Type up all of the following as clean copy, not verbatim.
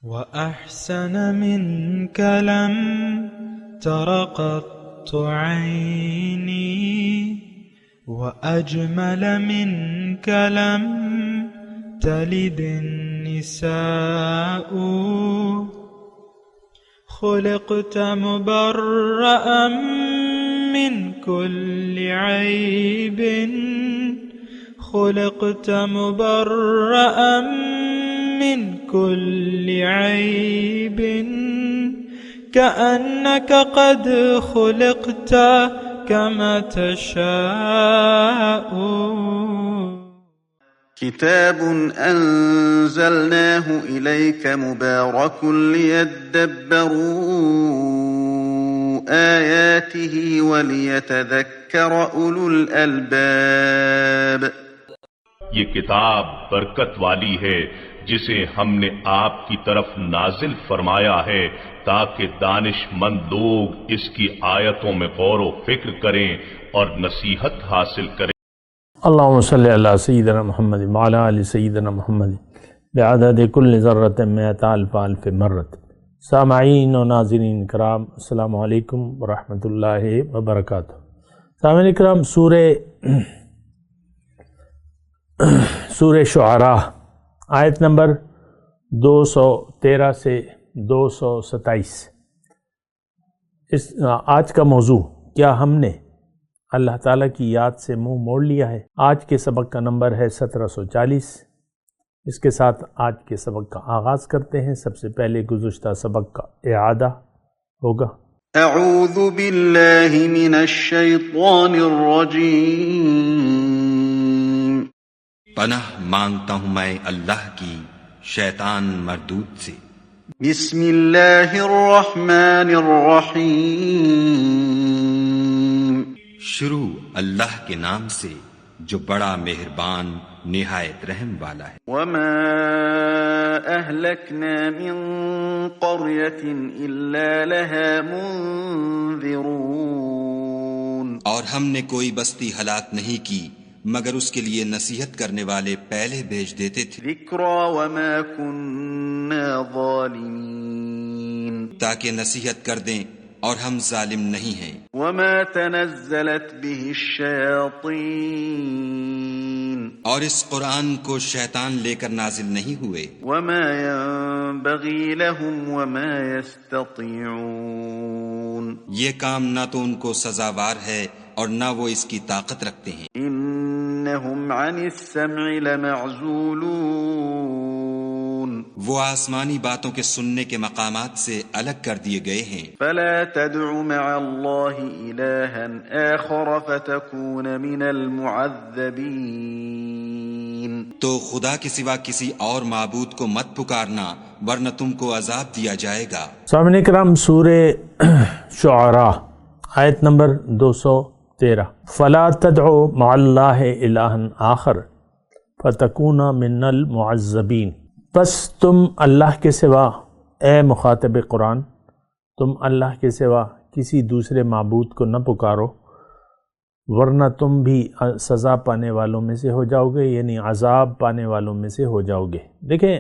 وأحسن منك لم تر قط عيني وأجمل منك لم تلد النساء خلقت مبرأ من كل عيب خلقت مبرأ من كل عيب كأنك قد خلقت كما تشاء. كتاب أنزلناه إليك مبارك ليدبروا آياته وليتذكر أولو الألباب. یہ کتاب برکت والی ہے جسے ہم نے آپ کی طرف نازل فرمایا ہے تاکہ دانش مند لوگ اس کی آیتوں میں غور و فکر کریں اور نصیحت حاصل کریں. اللہم صلی علی سیدنا محمد وعلی آل سیدنا محمد بعدد کل ذرۃ مئۃ الف الف مرۃ. سامعین و ناظرین کرام، السلام علیکم ورحمۃ اللہ وبرکاتہ. سامعین کرام، سورہ شعراء آیت نمبر 213 سے 227. آج کا موضوع، کیا ہم نے اللہ تعالیٰ کی یاد سے منہ موڑ لیا ہے؟ آج کے سبق کا نمبر ہے 1740. اس کے ساتھ آج کے سبق کا آغاز کرتے ہیں. سب سے پہلے گزشتہ سبق کا اعادہ ہوگا. اعوذ باللہ من الشیطان الرجیم. پناہ مانگتا ہوں میں اللہ کی شیطان مردود سے. بسم اللہ الرحمن الرحیم. شروع اللہ کے نام سے جو بڑا مہربان نہایت رحم والا ہے. وما اہلکنا من قریۃ الا لها منذرون. اور ہم نے کوئی بستی ہلاک نہیں کی مگر اس کے لیے نصیحت کرنے والے پہلے بھیج دیتے تھے. ذکرا وما كنا ظالمین. تاکہ نصیحت کر دیں اور ہم ظالم نہیں ہیں. وما تنزلت به الشیاطین. اور اس قرآن کو شیطان لے کر نازل نہیں ہوئے. وما ينبغي لهم وما يستطيعون. یہ کام نہ تو ان کو سزاوار ہے اور نہ وہ اس کی طاقت رکھتے ہیں. انہم عن السمع لمعزولون. وہ آسمانی باتوں کے سننے کے مقامات سے الگ کر دیے گئے ہیں. فلا تدع مع اللہ الہا آخر فتکون من المعذبین. تو خدا کے سوا کسی اور معبود کو مت پکارنا ورنہ تم کو عذاب دیا جائے گا. سامعین کرام، سورہ شعراء آیت نمبر 213. فلا تدعو مع اللہ الہا آخر فتکون من المعذبین. بس تم اللہ کے سوا، اے مخاطب قرآن، تم اللہ کے سوا کسی دوسرے معبود کو نہ پکارو ورنہ تم بھی سزا پانے والوں میں سے ہو جاؤ گے، یعنی عذاب پانے والوں میں سے ہو جاؤ گے. دیکھیں،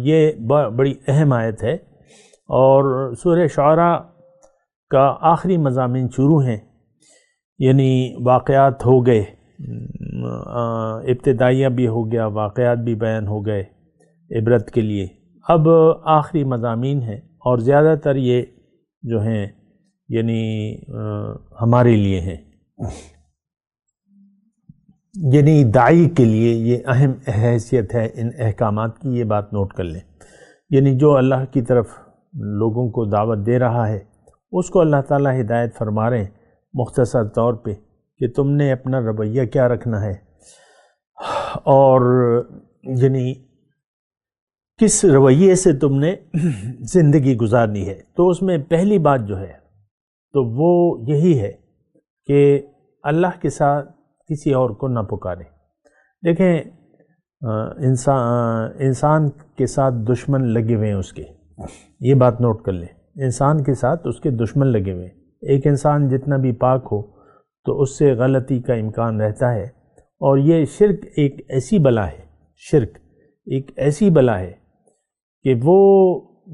یہ بڑی اہم آیت ہے اور سورہ شعراء کا آخری مضامین شروع ہیں، یعنی واقعات ہو گئے، ابتدائیہ بھی ہو گیا، واقعات بھی بیان ہو گئے عبرت کے لیے. اب آخری مضامین ہیں اور زیادہ تر یہ جو ہیں یعنی ہمارے لیے ہیں، یعنی داعی کے لیے یہ اہم حیثیت ہے ان احکامات کی. یہ بات نوٹ کر لیں، یعنی جو اللہ کی طرف لوگوں کو دعوت دے رہا ہے اس کو اللہ تعالیٰ ہدایت فرما رہے ہیں مختصر طور پہ کہ تم نے اپنا رویہ کیا رکھنا ہے اور یعنی کس رویے سے تم نے زندگی گزارنی ہے. تو اس میں پہلی بات جو ہے تو وہ یہی ہے کہ اللہ کے ساتھ کسی اور کو نہ پکاریں. دیکھیں، انسان کے ساتھ دشمن لگے ہوئے ہیں اس کے، یہ بات نوٹ کر لیں. انسان کے ساتھ اس کے دشمن لگے ہوئے ہیں. ایک انسان جتنا بھی پاک ہو تو اس سے غلطی کا امکان رہتا ہے، اور یہ شرک ایک ایسی بلا ہے، شرک ایک ایسی بلا ہے کہ وہ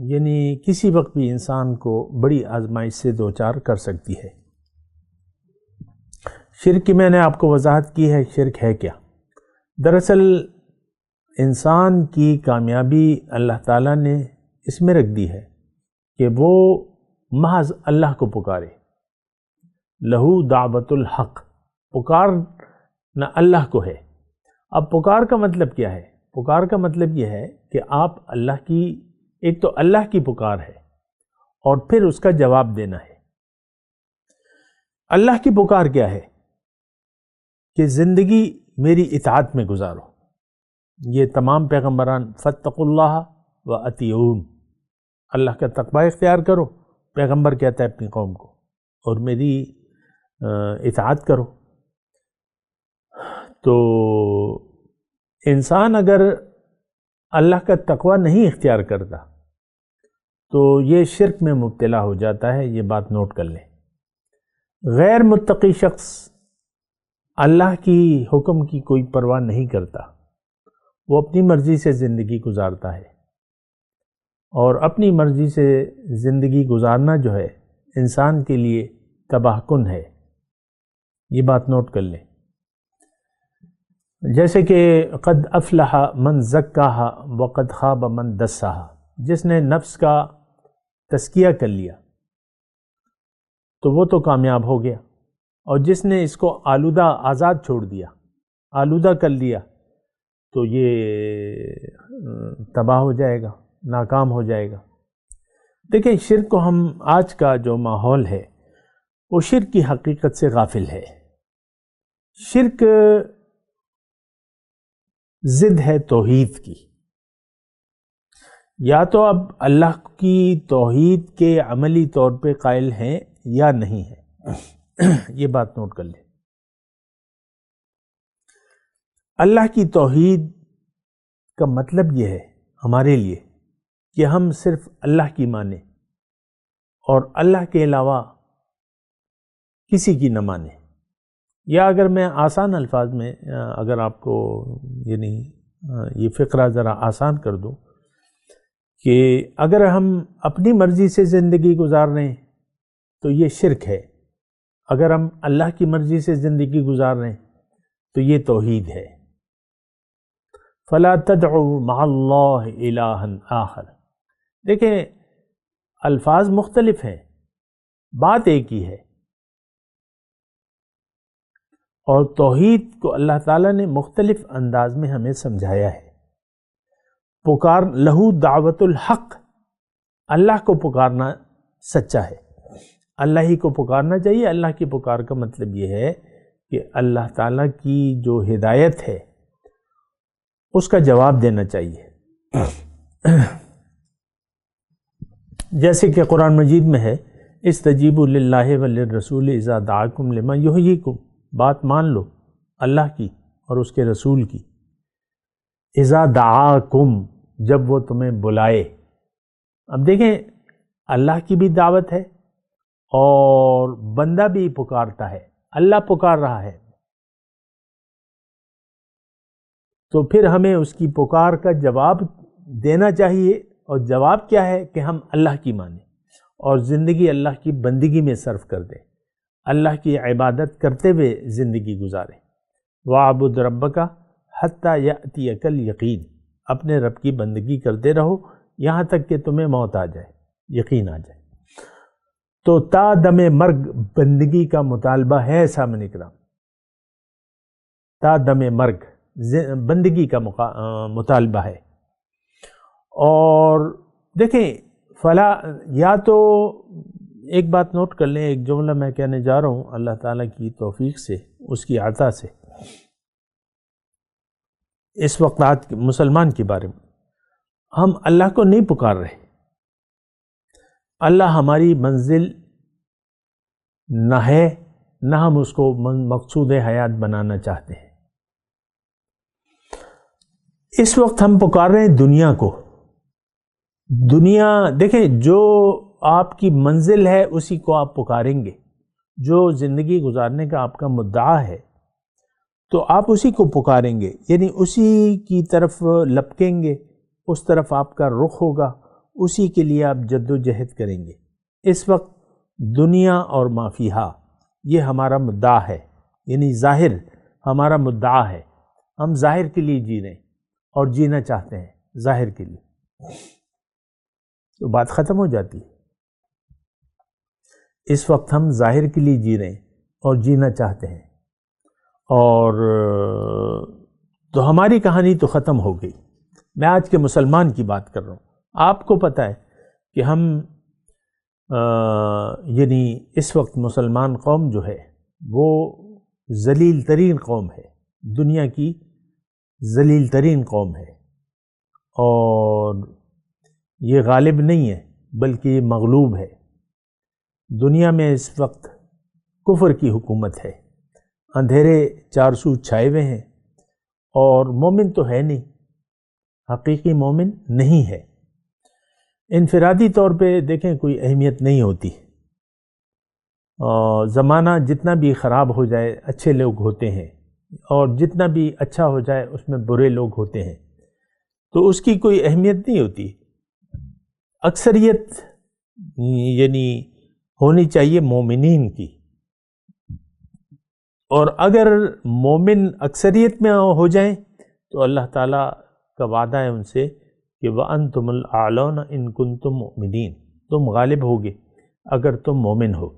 یعنی کسی وقت بھی انسان کو بڑی آزمائش سے دوچار کر سکتی ہے۔ شرک کی میں نے آپ کو وضاحت کی ہے، شرک ہے کیا؟ دراصل انسان کی کامیابی اللہ تعالیٰ نے اس میں رکھ دی ہے کہ وہ محض اللہ کو پکارے، لہو دعوت الحق، پکارنا اللہ کو ہے۔ اب پکار کا مطلب کیا ہے؟ پکار کا مطلب یہ ہے کہ آپ اللہ کی، ایک تو اللہ کی پکار ہے اور پھر اس کا جواب دینا ہے۔ اللہ کی پکار کیا ہے؟ کہ زندگی میری اطاعت میں گزارو۔ یہ تمام پیغمبران فاتقوا اللہ واطیعون، اللہ کا تقوی اختیار کرو، پیغمبر کہتا ہے اپنی قوم کو، اور میری اطاعت کرو۔ تو انسان اگر اللہ کا تقوی نہیں اختیار کرتا تو یہ شرک میں مبتلا ہو جاتا ہے، یہ بات نوٹ کر لیں۔ غیر متقی شخص اللہ کی حکم کی کوئی پرواہ نہیں کرتا، وہ اپنی مرضی سے زندگی گزارتا ہے، اور اپنی مرضی سے زندگی گزارنا جو ہے انسان کے لیے تباہ کن ہے، یہ بات نوٹ کر لیں۔ جیسے کہ قد افلح من زکاہا وقد خاب من دساہا، جس نے نفس کا تزکیہ کر لیا تو وہ تو کامیاب ہو گیا، اور جس نے اس کو آلودہ آزاد چھوڑ دیا، آلودہ کر لیا، تو یہ تباہ ہو جائے گا، ناکام ہو جائے گا۔ دیکھیں، شرک کو ہم آج کا جو ماحول ہے وہ شرک کی حقیقت سے غافل ہے۔ شرک ضد ہے توحید کی، یا تو اب اللہ کی توحید کے عملی طور پہ قائل ہیں یا نہیں ہیں، یہ بات نوٹ کر لیں۔ اللہ کی توحید کا مطلب یہ ہے ہمارے لیے کہ ہم صرف اللہ کی مانیں اور اللہ کے علاوہ کسی کی نہ مانیں۔ یا اگر میں آسان الفاظ میں اگر آپ کو یعنی یہ فقرہ ذرا آسان کر دوں کہ اگر ہم اپنی مرضی سے زندگی گزار رہے ہیں تو یہ شرک ہے، اگر ہم اللہ کی مرضی سے زندگی گزار رہے ہیں تو یہ توحید ہے۔ فَلَا تَدْعُوا مَعَ اللَّهِ إِلَٰهًا آخر۔ دیکھیں، الفاظ مختلف ہیں، بات ایک ہی ہے، اور توحید کو اللہ تعالیٰ نے مختلف انداز میں ہمیں سمجھایا ہے۔ پکار لہو دعوت الحق، اللہ کو پکارنا سچا ہے، اللہ ہی کو پکارنا چاہیے۔ اللہ کی پکار کا مطلب یہ ہے کہ اللہ تعالیٰ کی جو ہدایت ہے اس کا جواب دینا چاہیے۔ جیسے کہ قرآن مجید میں ہے، استجیبوا للہ وللرسول اذا دعاکم لما یحییکم، بات مان لو اللہ کی اور اس کے رسول کی، اذا دعاکم، جب وہ تمہیں بلائے۔ اب دیکھیں، اللہ کی بھی دعوت ہے اور بندہ بھی پکارتا ہے، اللہ پکار رہا ہے، تو پھر ہمیں اس کی پکار کا جواب دینا چاہیے، اور جواب کیا ہے کہ ہم اللہ کی مانیں اور زندگی اللہ کی بندگی میں صرف کر دیں، اللہ کی عبادت کرتے ہوئے زندگی گزاریں۔ وَاعْبُدْ رَبَّكَ حَتَّى يَأْتِيَكَ الْيَقِينُ، اپنے رب کی بندگی کرتے رہو یہاں تک کہ تمہیں موت آ جائے، یقین آ جائے۔ تو تا دم مرگ بندگی کا مطالبہ ہے سامنے کرام، تا دم مرگ بندگی کا مطالبہ ہے۔ اور دیکھیں، فلا، یا تو ایک بات نوٹ کر لیں، ایک جملہ میں کہنے جا رہا ہوں اللہ تعالیٰ کی توفیق سے، اس کی عطا سے، اس وقت آج مسلمان کے بارے میں ہم اللہ کو نہیں پکار رہے۔ اللہ ہماری منزل نہ ہے، نہ ہم اس کو مقصود حیات بنانا چاہتے ہیں۔ اس وقت ہم پکار رہے ہیں دنیا کو۔ دنیا، دیکھیں، جو آپ کی منزل ہے اسی کو آپ پکاریں گے، جو زندگی گزارنے کا آپ کا مدعا ہے تو آپ اسی کو پکاریں گے، یعنی اسی کی طرف لپکیں گے، اس طرف آپ کا رخ ہوگا، اسی کے لیے آپ جد و جہد کریں گے۔ اس وقت دنیا اور ما فیہا یہ ہمارا مدعا ہے، یعنی ظاہر ہمارا مدعا ہے، ہم ظاہر کے لیے جی رہے ہیں اور جینا چاہتے ہیں ظاہر کے لیے، تو بات ختم ہو جاتی ہے۔ اس وقت ہم ظاہر کے لیے جی رہے ہیں اور جینا چاہتے ہیں، اور تو ہماری کہانی تو ختم ہو گئی۔ میں آج کے مسلمان کی بات کر رہا ہوں۔ آپ کو پتہ ہے کہ ہم یعنی اس وقت مسلمان قوم جو ہے وہ ذلیل ترین قوم ہے، دنیا کی ذلیل ترین قوم ہے، اور یہ غالب نہیں ہے بلکہ یہ مغلوب ہے۔ دنیا میں اس وقت کفر کی حکومت ہے، اندھیرے چارسو چھائے ہوئے ہیں، اور مومن تو ہے نہیں، حقیقی مومن نہیں ہے۔ انفرادی طور پہ دیکھیں کوئی اہمیت نہیں ہوتی، زمانہ جتنا بھی خراب ہو جائے اچھے لوگ ہوتے ہیں، اور جتنا بھی اچھا ہو جائے اس میں برے لوگ ہوتے ہیں، تو اس کی کوئی اہمیت نہیں ہوتی۔ اکثریت یعنی ہونی چاہیے مومنین کی، اور اگر مومن اکثریت میں ہو جائیں تو اللہ تعالیٰ کا وعدہ ہے ان سے کہ وَأَنْتُمُ الْأَعْلَوْنَ إِن كُنتُم مُؤْمِنِينَ، تم غالب ہوگے اگر تم مومن ہو۔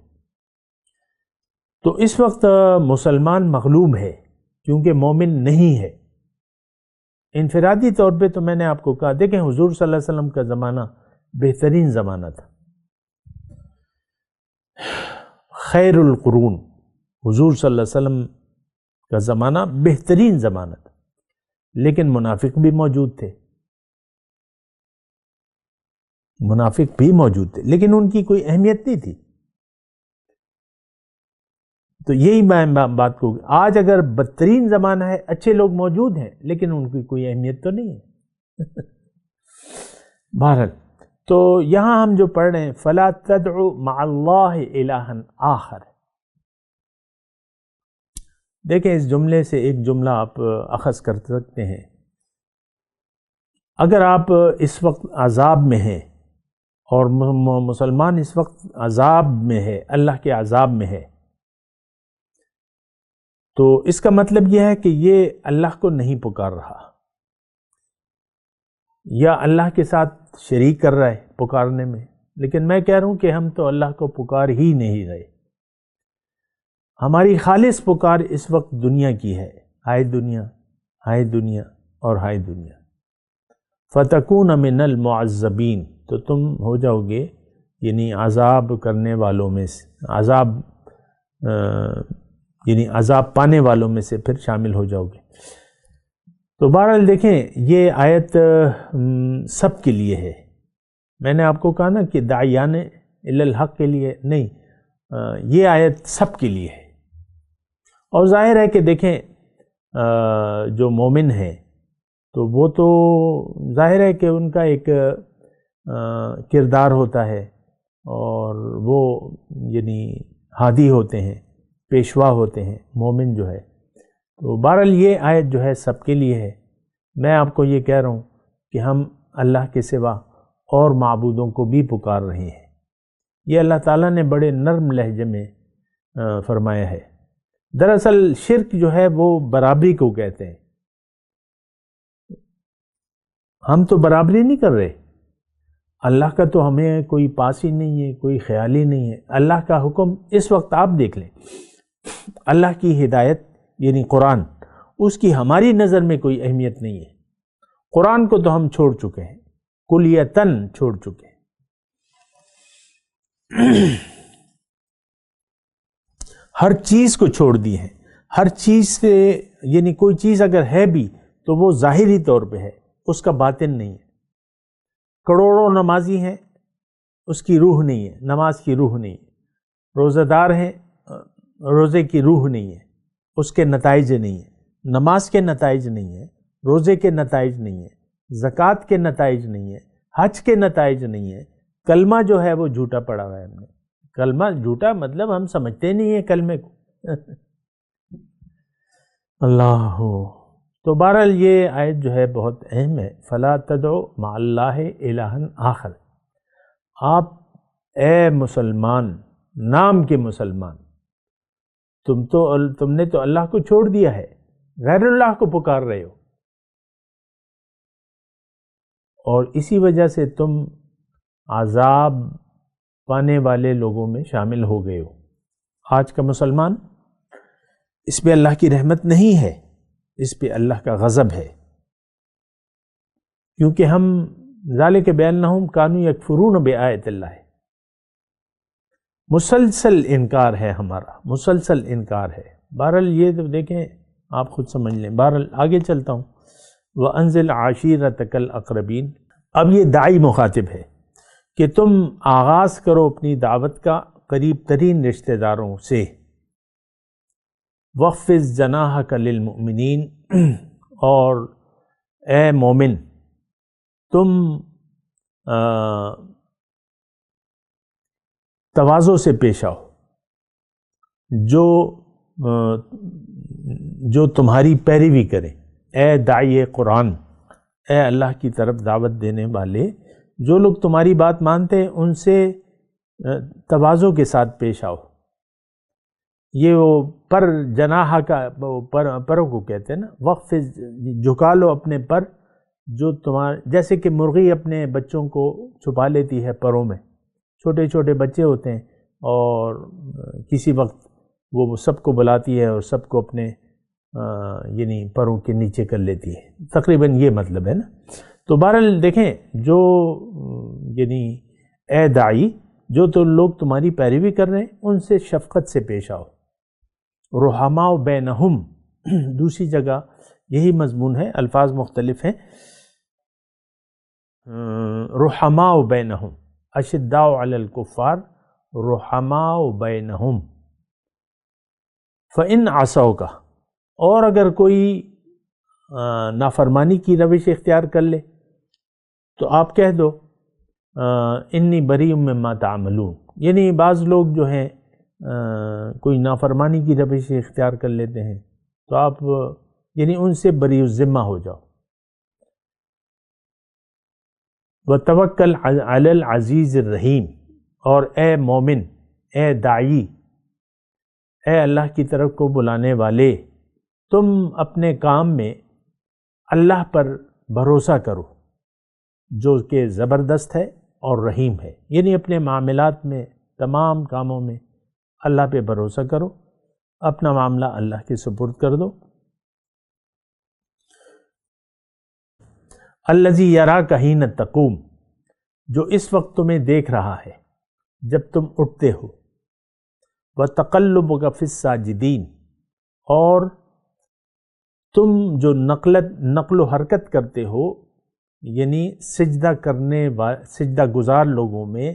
تو اس وقت مسلمان مغلوب ہے کیونکہ مومن نہیں ہے۔ انفرادی طور پہ تو میں نے آپ کو کہا، دیکھیں حضور صلی اللہ علیہ وسلم کا زمانہ بہترین زمانہ تھا، خیر القرون، حضور صلی اللہ علیہ وسلم کا زمانہ بہترین زمانہ تھا، لیکن منافق بھی موجود تھے، منافق بھی موجود تھے، لیکن ان کی کوئی اہمیت نہیں تھی۔ تو یہی میں بات کو، آج اگر بدترین زمانہ ہے، اچھے لوگ موجود ہیں لیکن ان کی کوئی اہمیت تو نہیں ہے۔ بہرحال تو یہاں ہم جو پڑھ رہے ہیں فَلَا تَدْعُ مَعَ اللَّهِ إِلَٰهًا آخر، دیکھیں اس جملے سے ایک جملہ آپ اخذ کر سکتے ہیں۔ اگر آپ اس وقت عذاب میں ہیں اور مسلمان اس وقت عذاب میں ہے، اللہ کے عذاب میں ہے، تو اس کا مطلب یہ ہے کہ یہ اللہ کو نہیں پکار رہا، یا اللہ کے ساتھ شریک کر رہا ہے پکارنے میں۔ لیکن میں کہہ رہا ہوں کہ ہم تو اللہ کو پکار ہی نہیں رہے، ہماری خالص پکار اس وقت دنیا کی ہے، ہائے دنیا، ہائے دنیا اور ہائے دنیا۔ فَتَكُونَ مِنَ الْمُعَذَّبِينَ، تو تم ہو جاؤ گے یعنی عذاب کرنے والوں میں سے، یعنی عذاب پانے والوں میں سے پھر شامل ہو جاؤ گے۔ تو بہرحال دیکھیں یہ آیت سب کے لیے ہے۔ میں نے آپ کو کہا نا کہ داعیان الی الحق کے لیے نہیں، یہ آیت سب کے لیے ہے۔ اور ظاہر ہے کہ دیکھیں جو مومن ہیں تو وہ تو ظاہر ہے کہ ان کا ایک کردار ہوتا ہے، اور وہ یعنی ہادی ہوتے ہیں، پیشوا ہوتے ہیں مومن جو ہے۔ تو بہرحال یہ آیت جو ہے سب کے لیے ہے۔ میں آپ کو یہ کہہ رہا ہوں کہ ہم اللہ کے سوا اور معبودوں کو بھی پکار رہے ہیں۔ یہ اللہ تعالیٰ نے بڑے نرم لہجے میں فرمایا ہے۔ دراصل شرک جو ہے وہ برابری کو کہتے ہیں۔ ہم تو برابری نہیں کر رہے، اللہ کا تو ہمیں کوئی پاس ہی نہیں ہے، کوئی خیال ہی نہیں ہے۔ اللہ کا حکم اس وقت آپ دیکھ لیں، اللہ کی ہدایت یعنی قرآن، اس کی ہماری نظر میں کوئی اہمیت نہیں ہے۔ قرآن کو تو ہم چھوڑ چکے ہیں، کلیتاً چھوڑ چکے ہیں۔ ہر چیز کو چھوڑ دی ہے، ہر چیز سے یعنی کوئی چیز اگر ہے بھی تو وہ ظاہری طور پہ ہے، اس کا باطن نہیں ہے۔ کروڑوں نمازی ہیں، اس کی روح نہیں ہے، نماز کی روح نہیں ہے۔ روزہ دار ہیں، روزے کی روح نہیں ہے، اس کے نتائج نہیں ہیں۔ نماز کے نتائج نہیں ہیں، روزے کے نتائج نہیں ہیں، زکوٰۃ کے نتائج نہیں ہیں، حج کے نتائج نہیں ہیں۔ کلمہ جو ہے وہ جھوٹا پڑا ہوا ہے ہم نے۔ کلمہ جھوٹا مطلب ہم سمجھتے نہیں ہیں کلمے کو۔ اللہ ہو، تو بہرحال یہ آیت جو ہے بہت اہم ہے، فلا تدعو مع اللہ الہا آخر۔ آپ اے مسلمان، نام کے مسلمان، تم نے تو اللہ کو چھوڑ دیا ہے، غیر اللہ کو پکار رہے ہو، اور اسی وجہ سے تم عذاب پانے والے لوگوں میں شامل ہو گئے ہو۔ آج کا مسلمان، اس پہ اللہ کی رحمت نہیں ہے، اس پہ اللہ کا غضب ہے، کیونکہ ہم ذالک بأنہم کانوا یکفرون بآیات اللہ، مسلسل انکار ہے ہمارا، مسلسل انکار ہے۔ بہرحال یہ تو دیکھیں، آپ خود سمجھ لیں۔ بہرحال آگے چلتا ہوں، وَأَنزِلْ عَشِيرَتَكَ الْأَقْرَبِينَ۔ اب یہ داعی مخاطب ہے کہ تم آغاز کرو اپنی دعوت کا قریب ترین رشتہ داروں سے، وَخْفِضْ جَنَاحَكَ لِلْمُؤْمِنِينَ، اور اے مومن تم تواضع سے پیش آؤ، جو تمہاری پیروی کریں۔ اے داعی قرآن، اے اللہ کی طرف دعوت دینے والے، جو لوگ تمہاری بات مانتے ہیں ان سے تواضع کے ساتھ پیش آؤ۔ یہ وہ پر جناح کا پروں کو کہتے ہیں نا، وقف جھکا لو اپنے پر، جو جیسے کہ مرغی اپنے بچوں کو چھپا لیتی ہے پروں میں، چھوٹے چھوٹے بچے ہوتے ہیں اور کسی وقت وہ سب کو بلاتی ہے اور سب کو اپنے یعنی پروں کے نیچے کر لیتی ہے، تقریباً یہ مطلب ہے نا۔ تو بہرحال دیکھیں، جو یعنی اے داعی، جو تو لوگ تمہاری پیروی کر رہے ہیں ان سے شفقت سے پیش آؤ۔ رحماء بینہم، دوسری جگہ یہی مضمون ہے، الفاظ مختلف ہیں۔ رحماء بینہم، اشداء علی الکفار، رحماء بینہم۔ فإن عصوک، اور اگر کوئی نافرمانی کی روش اختیار کر لے تو آپ کہہ دو انی بریء مما تعملون، یعنی بعض لوگ جو ہیں کوئی نافرمانی کی روش اختیار کر لیتے ہیں تو آپ یعنی ان سے بری الذمہ ہو جاؤ۔ وتوکل علی العزیز الرحیم، اور اے مومن، اے داعی، اے اللہ کی طرف کو بلانے والے، تم اپنے کام میں اللہ پر بھروسہ کرو جو کہ زبردست ہے اور رحیم ہے، یعنی اپنے معاملات میں، تمام کاموں میں اللہ پہ بھروسہ کرو، اپنا معاملہ اللہ کے سپرد کر دو۔ الذی یراک حین تقوم، جو اس وقت تمہیں دیکھ رہا ہے جب تم اٹھتے ہو، وتقلبک فی الساجدین، اور تم جو نقل و حرکت کرتے ہو یعنی سجدہ گزار لوگوں میں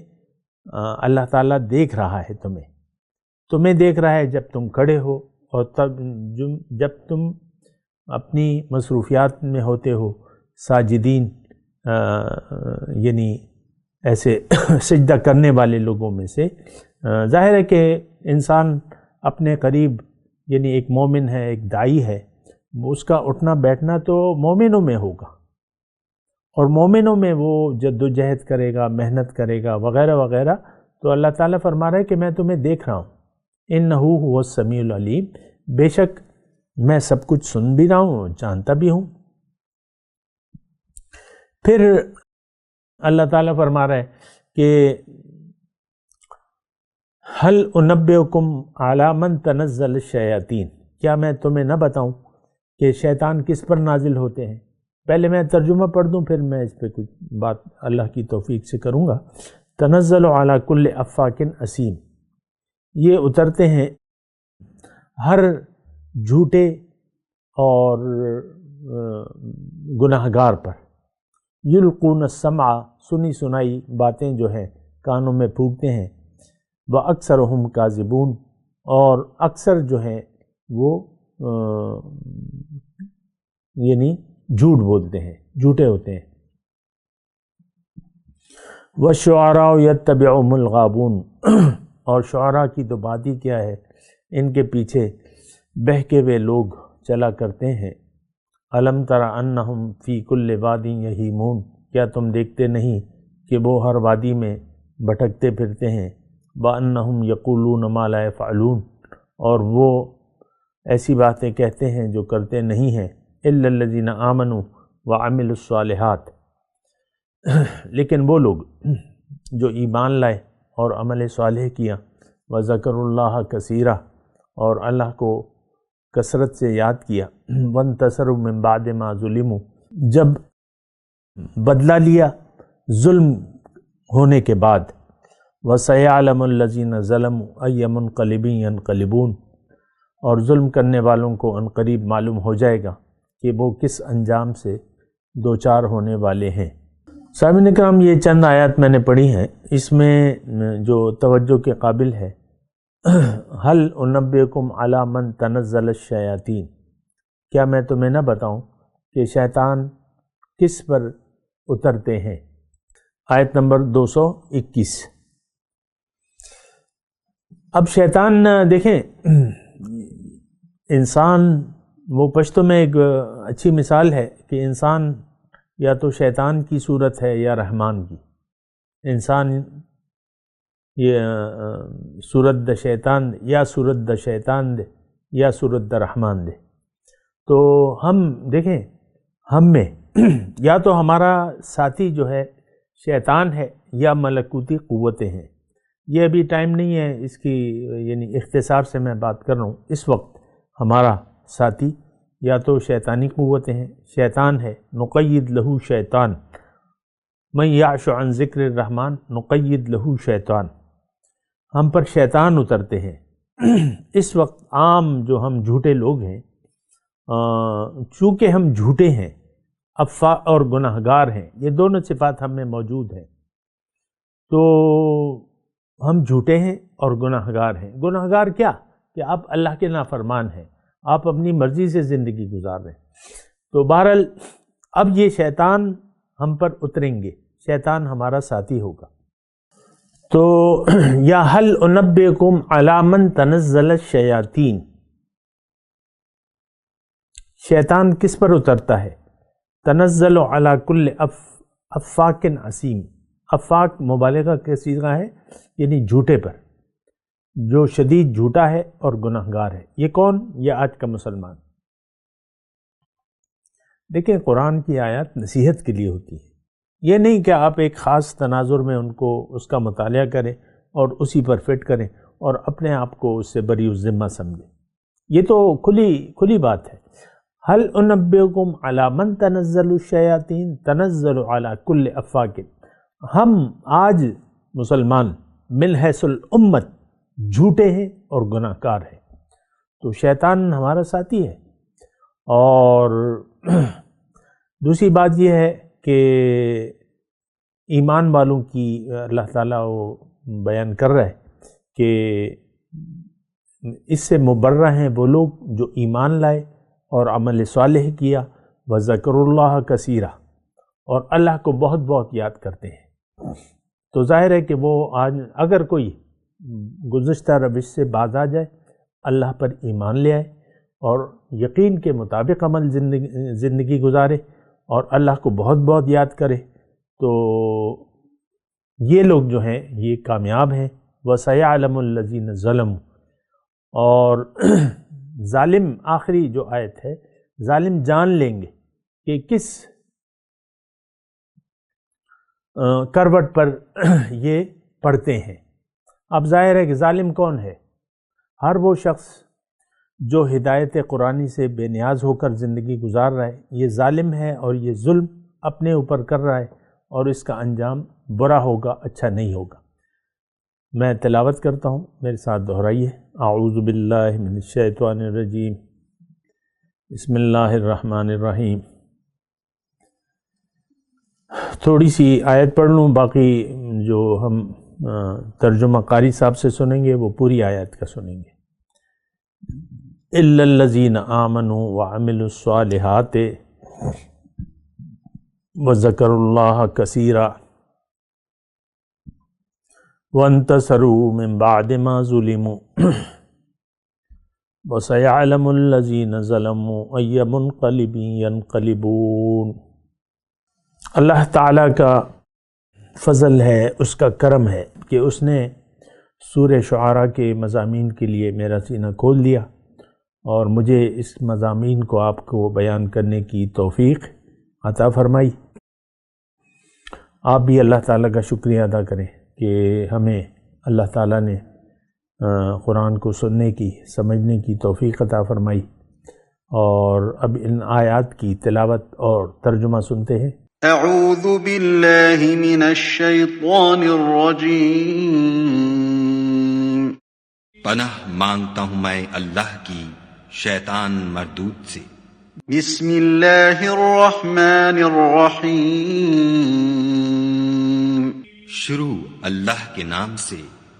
اللہ تعالیٰ دیکھ رہا ہے، تمہیں دیکھ رہا ہے جب تم کھڑے ہو، اور جب تم اپنی مصروفیات میں ہوتے ہو، ساجدین یعنی ایسے سجدہ کرنے والے لوگوں میں سے۔ ظاہر ہے کہ انسان اپنے قریب یعنی ایک مومن ہے، ایک داعی ہے، اس کا اٹھنا بیٹھنا تو مومنوں میں ہوگا، اور مومنوں میں وہ جد و جہد کرے گا، محنت کرے گا وغیرہ وغیرہ۔ تو اللہ تعالیٰ فرما رہا ہے کہ میں تمہیں دیکھ رہا ہوں، انہ هو السمیع العلیم، بے شک میں سب کچھ سن بھی رہا ہوں، جانتا بھی ہوں۔ پھر اللہ تعالیٰ فرما رہا ہے کہ هل انبئکم علی من تنزل الشیاطین، کیا میں تمہیں نہ بتاؤں کہ شیطان کس پر نازل ہوتے ہیں؟ پہلے میں ترجمہ پڑھ دوں، پھر میں اس پہ کچھ بات اللہ کی توفیق سے کروں گا۔ تنزل علی کل افاک اسیم، یہ اترتے ہیں ہر جھوٹے اور گناہ گار پر۔ یلقون السمع، سنی سنائی باتیں جو ہیں کانوں میں پھونکتے ہیں۔ وَأَكْثَرُهُمْ كَاذِبُونَ، اور اکثر جو ہیں وہ یعنی جھوٹ بولتے ہیں، جھوٹے ہوتے ہیں۔ وَالشُّعَرَاءُ يَتَّبِعُهُمُ الْغَاوُونَ، اور شعراء کی تو بات ہی کیا ہے، ان کے پیچھے بہکے ہوئے لوگ چلا کرتے ہیں۔ الم تر انہم فی کل واد یہیمون، کیا تم دیکھتے نہیں کہ وہ ہر وادی میں بھٹکتے پھرتے ہیں، وانہم یقولون ما لا یفعلون، اور وہ ایسی باتیں کہتے ہیں جو کرتے نہیں ہیں، الا الذین آمنوا وعملوا الصالحات، لیکن وہ لوگ جو ایمان لائے اور عمل صالح کیا، وذکروا اللہ کثیرا، اور اللہ کو کثرت سے یاد کیا، وانتصروا من بعد ما ظلموا، جب بدلہ لیا ظلم ہونے کے بعد، وسیعلم الذین ظلموا ای منقلب ینقلبون، اور ظلم کرنے والوں کو عنقریب معلوم ہو جائے گا کہ وہ کس انجام سے دوچار ہونے والے ہیں۔ سامعین اکرام، یہ چند آیات میں نے پڑھی ہیں، اس میں جو توجہ کے قابل ہے، هل انبئکم علی من تنزل الشیاطین، کیا میں تمہیں نہ بتاؤں کہ شیطان کس پر اترتے ہیں؟ آیت نمبر 221۔ اب شیطان دیکھیں، انسان، وہ پشتو میں ایک اچھی مثال ہے کہ انسان یا تو شیطان کی صورت ہے یا رحمان کی۔ انسان یہ صورت د شیطان دے، یا صورت د شیطان دے، یا صورت د رحمان دے۔ تو ہم دیکھیں، ہم میں یا تو ہمارا ساتھی جو ہے شیطان ہے یا ملکوتی قوتیں ہیں۔ یہ ابھی ٹائم نہیں ہے اس کی، یعنی اختصار سے میں بات کر رہا ہوں۔ اس وقت ہمارا ساتھی یا تو شیطانی قوتیں ہیں، شیطان ہے، نقید لہو شیطان، من یعش عن ذکر الرحمن نقید لہو شیطان، ہم پر شیطان اترتے ہیں۔ اس وقت عام جو ہم جھوٹے لوگ ہیں، چونکہ ہم جھوٹے ہیں، افا اور گناہ گار ہیں، یہ دونوں صفات ہم میں موجود ہیں، تو ہم جھوٹے ہیں اور گناہ گار ہیں۔ گناہ گار کیا؟ کہ آپ اللہ کے نافرمان ہیں، آپ اپنی مرضی سے زندگی گزار رہے ہیں۔ تو بہرحال اب یہ شیطان ہم پر اتریں گے، شیطان ہمارا ساتھی ہوگا۔ تو یا هل انبئکم علی من تنزل الشیاطین، شیطان کس پر اترتا ہے؟ تنزل علی کل افاک عصیم، افاک مبالغہ کا صیغہ ہے، یعنی جھوٹے پر، جو شدید جھوٹا ہے اور گناہ گار ہے۔ یہ کون؟ یہ آج کا مسلمان۔ دیکھیں، قرآن کی آیات نصیحت کے لیے ہوتی ہے، یہ نہیں کہ آپ ایک خاص تناظر میں ان کو اس کا مطالعہ کریں اور اسی پر فٹ کریں اور اپنے آپ کو اس سے بری الذمہ سمجھیں۔ یہ تو کھلی بات ہے۔ هل انبئکم علی من تنزل الشیاطین تنزل علی کل افاک، ہم آج مسلمان من حیث الامت جھوٹے ہیں اور گناہ گار ہیں، تو شیطان ہمارا ساتھی ہے۔ اور دوسری بات یہ ہے کہ ایمان والوں کی اللہ تعالیٰ وہ بیان کر رہا ہے کہ اس سے مبرہ ہیں وہ لوگ جو ایمان لائے اور عمل صالح کیا، وذکروا اللہ کثیرا، اور اللہ کو بہت بہت یاد کرتے ہیں۔ تو ظاہر ہے کہ وہ آج اگر کوئی گزشتہ روش سے باز آ جائے، اللہ پر ایمان لے آئے اور یقین کے مطابق عمل زندگی گزارے اور اللہ کو بہت بہت یاد کرے، تو یہ لوگ جو ہیں یہ کامیاب ہیں۔ وَسَيَعْلَمُ الَّذِينَ ظَلَمُوا، اور ظالم، آخری جو آیت ہے، ظالم جان لیں گے کہ کس کروٹ پر یہ پڑھتے ہیں۔ اب ظاہر ہے کہ ظالم کون ہے؟ ہر وہ شخص جو ہدایت قرآنی سے بے نیاز ہو کر زندگی گزار رہا ہے، یہ ظالم ہے اور یہ ظلم اپنے اوپر کر رہا ہے، اور اس کا انجام برا ہوگا، اچھا نہیں ہوگا۔ میں تلاوت کرتا ہوں، میرے ساتھ دہرائیے۔ اعوذ باللہ من الشیطان الرجیم، بسم اللہ الرحمن الرحیم۔ تھوڑی سی آیت پڑھ لوں، باقی جو ہم ترجمہ قاری صاحب سے سنیں گے وہ پوری آیت کا سنیں گے۔ اِلَّا الَّذِينَ آمَنُوا وَعَمِلُوا الصَّالِحَاتِ وَذَكَرُوا اللَّهَ كَثِيرًا وَانْتَصَرُوا مِن بَعْدِ مَا ظُلِمُوا وَسَيَعْلَمُ الَّذِينَ ظَلَمُوا أَيَّ مُنْقَلِبٍ يَنْقَلِبُونَ۔ اللہ تعالیٰ کا فضل ہے، اس کا کرم ہے کہ اس نے سورہ شعراء کے مضامین کے لیے میرا سینہ کھول دیا اور مجھے اس مضامین کو آپ کو بیان کرنے کی توفیق عطا فرمائی۔ آپ بھی اللہ تعالیٰ کا شکریہ ادا کریں کہ ہمیں اللہ تعالیٰ نے قرآن کو سننے کی، سمجھنے کی توفیق عطا فرمائی۔ اور اب ان آیات کی تلاوت اور ترجمہ سنتے ہیں۔ اعوذ باللہ من الشیطان الرجیم۔ پناہ مانگتا ہوں میں اللہ کی شیطان مردود سے۔ بسم اللہ الرحمن الرحیم۔ شروع اللہ کے نام سے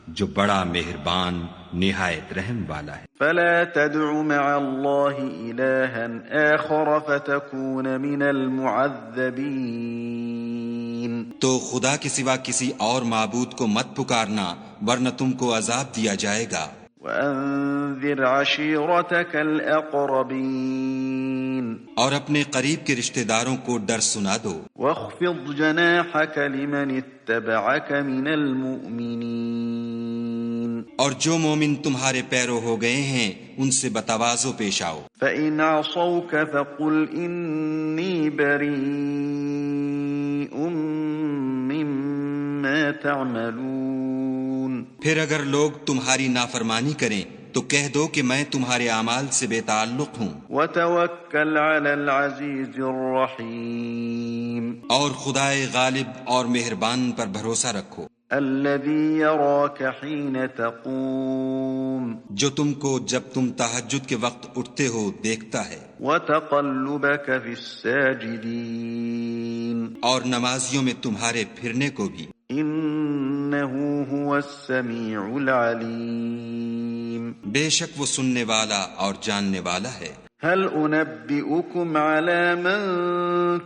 جو بڑا مہربان نہایت رحم والا ہے۔ فلا تدع مع اللہ الہا آخر فتکون من المعذبین۔ تو خدا کے سوا کسی اور معبود کو مت پکارنا ورنہ تم کو عذاب دیا جائے گا۔ وانذر عشیرتک الاقربین۔ اور اپنے قریب کے رشتہ داروں کو ڈر سنا دو۔ واخفض جناحک لمن اتبعک من المؤمنین۔ اور جو مومن تمہارے پیرو ہو گئے ہیں ان سے بتواضع پیش آؤ۔ فإن عصوک فقل انی بریء مما تعملون۔ پھر اگر لوگ تمہاری نافرمانی کریں تو کہہ دو کہ میں تمہارے اعمال سے بے تعلق ہوں۔ وتوکل علی العزیز الرحیم۔ اور خدائے غالب اور مہربان پر بھروسہ رکھو۔ الذی یراک حین تقوم۔ جو تم کو جب تم تہجد کے وقت اٹھتے ہو دیکھتا ہے۔ وتقلبک فی الساجدین۔ اور نمازیوں میں تمہارے پھرنے کو بھی۔ انہ هو السمیع العلیم۔ بے شک وہ سننے والا اور جاننے والا ہے۔ هل انبئکم علی من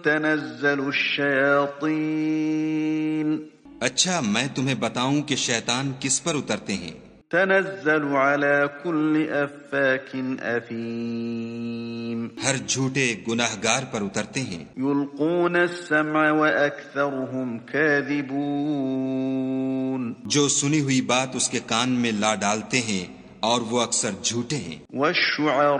تنزل الشیاطین۔ اچھا میں تمہیں بتاؤں کہ شیطان کس پر اترتے ہیں؟ تنزل علی کل افاک اثیم۔ ہر جھوٹے گناہگار پر اترتے ہیں۔ یلقون السمع واکثرهم کاذبون۔ جو سنی ہوئی بات اس کے کان میں لا ڈالتے ہیں اور وہ اکثر جھوٹے ہیں۔ والشعراء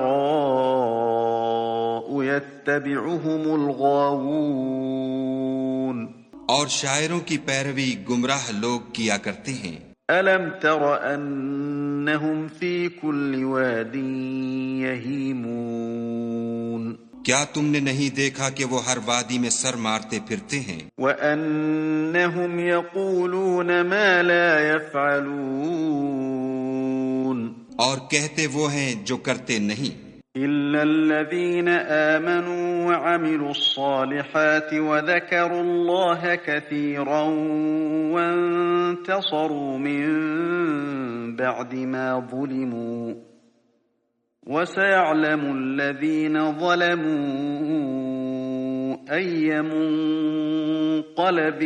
یتبعهم الغاوون۔ اور شاعروں کی پیروی گمراہ لوگ کیا کرتے ہیں۔ الم تر انہم فی کل واد یہیمون۔ کیا تم نے نہیں دیکھا کہ وہ ہر وادی میں سر مارتے پھرتے ہیں؟ وانہم یقولون ما لا یفعلون۔ اور کہتے وہ ہیں جو کرتے نہیں۔ إلا الذين آمنوا وعملوا الصالحات وذكروا الله كثيرا وانتصروا من بعد ما ظلموا وسيعلم الذين ظلموا أي منقلب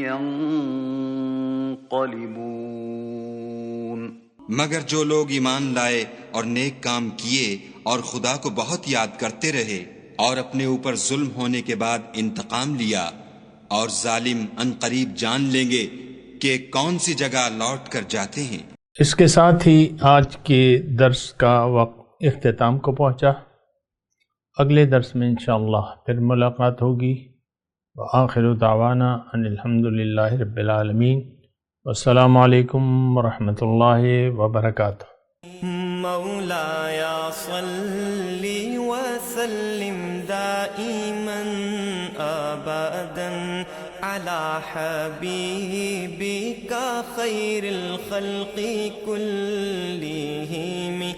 ينقلبون۔ مگر جو لوگ ایمان لائے اور نیک کام کیے اور خدا کو بہت یاد کرتے رہے اور اپنے اوپر ظلم ہونے کے بعد انتقام لیا، اور ظالم عنقریب جان لیں گے کہ کون سی جگہ لوٹ کر جاتے ہیں۔ اس کے ساتھ ہی آج کے درس کا وقت اختتام کو پہنچا۔ اگلے درس میں انشاءاللہ پھر ملاقات ہوگی۔ وآخر دعوانا ان الحمدللہ رب العالمین۔ والسلام علیکم ورحمۃ اللہ وبرکاتہ۔ مولایا صلی وسلم دائما ابدا علی حبیبک خیر الخلق کلہم۔